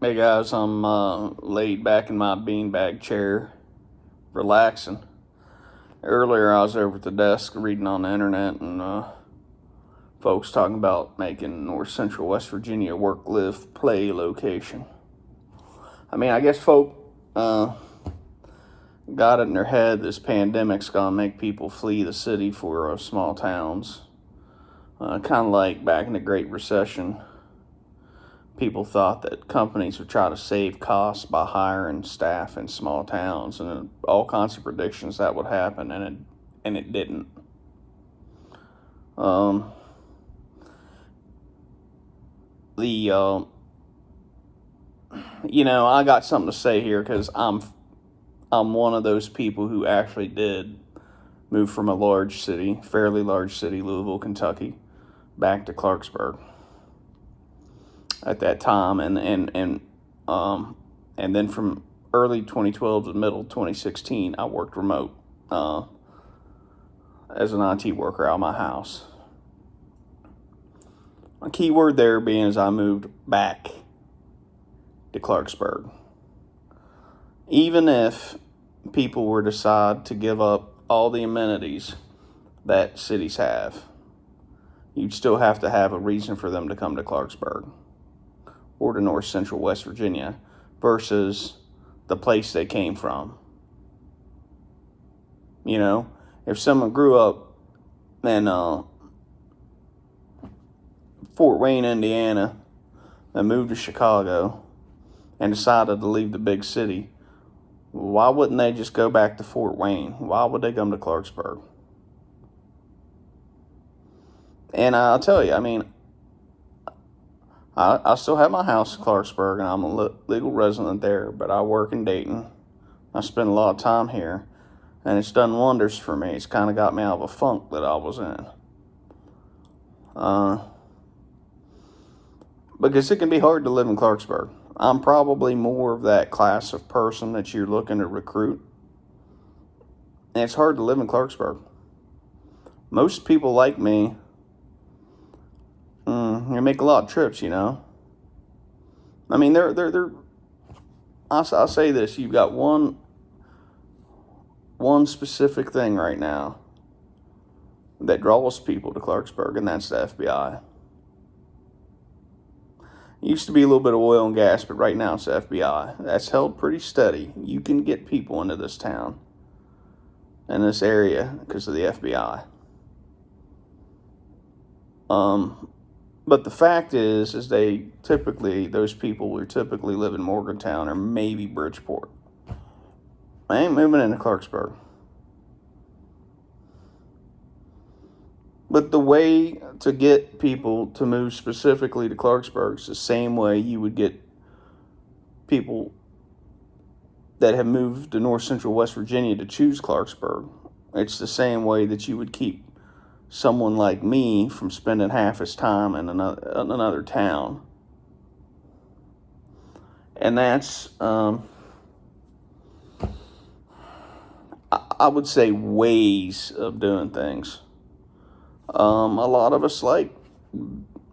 Hey guys, I'm laid back in my beanbag chair, relaxing. Earlier, I was over at the desk reading on the internet, and folks talking about making North Central West Virginia work, live, play location. I mean, I guess folk got it in their head this pandemic's gonna make people flee the city for small towns. Kind of like back in the Great Recession. People thought that companies would try to save costs by hiring staff in small towns, and all kinds of predictions that would happen, and it didn't. Um, the I got something to say here because I'm one of those people who actually did move from a large city, fairly large city, Louisville, Kentucky, back to Clarksburg at that time, and then from early 2012 to middle 2016, I worked remote as an IT worker out of my house. A key word there being is I moved back to Clarksburg. Even if people were to decide to give up all the amenities that cities have, you'd still have to have a reason for them to come to Clarksburg or to North Central West Virginia versus the place they came from. You know, if someone grew up in Fort Wayne, Indiana, and moved to Chicago and decided to leave the big city, why wouldn't they just go back to Fort Wayne? Why would they come to Clarksburg? And I'll tell you, I mean, I still have my house in Clarksburg, and I'm a legal resident there, but I work in Dayton. I spend a lot of time here, and it's done wonders for me. It's kind of got me out of a funk that I was in. Because it can be hard to live in Clarksburg. I'm probably more of that class of person that you're looking to recruit. And it's hard to live in Clarksburg. Most people like me, they make a lot of trips, you know. I mean, I'll say this: you've got one specific thing right now that draws people to Clarksburg, and that's the FBI. It used to be a little bit of oil and gas, but right now it's the FBI. That's held pretty steady. You can get people into this town and this area because of the FBI. But the fact is those people will typically live in Morgantown or maybe Bridgeport. I ain't moving into Clarksburg. But the way to get people to move specifically to Clarksburg is the same way you would get people that have moved to North Central West Virginia to choose Clarksburg. It's the same way that you would keep someone like me from spending half his time in another town. And that's, I would say, ways of doing things. A lot of us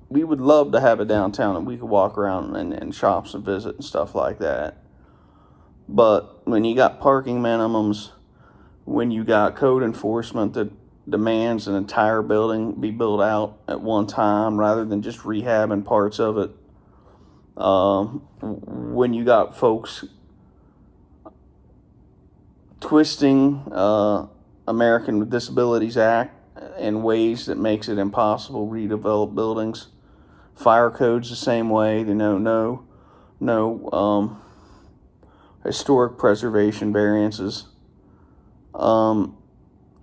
we would love to have a downtown and we could walk around and shops and visit and stuff like that. But when you got parking minimums, when you got code enforcement that demands an entire building be built out at one time rather than just rehabbing parts of it, when you got folks twisting American with Disabilities Act in ways that makes it impossible to redevelop buildings, fire codes the same way. No historic preservation variances.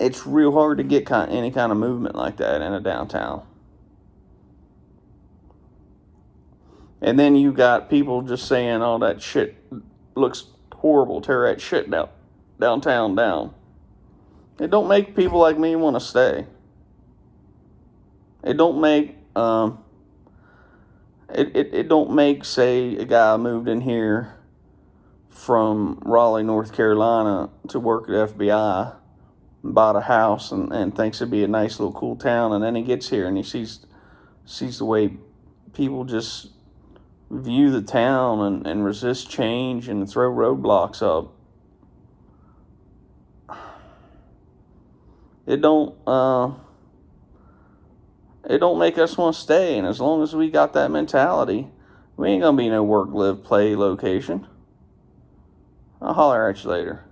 It's real hard to get any kind of movement like that in a downtown. And then you got people just saying, "Oh, that shit looks horrible. Tear that shit downtown down." It don't make people like me want to stay. It don't make it don't make, say, a guy moved in here from Raleigh, North Carolina to work at FBI, bought a house and thinks it'd be a nice little cool town, and then he gets here and he sees the way people just view the town and resist change and throw roadblocks up, it don't make us want to stay. And as long as we got that mentality, we ain't gonna be no work, live, play location. I'll holler at you later.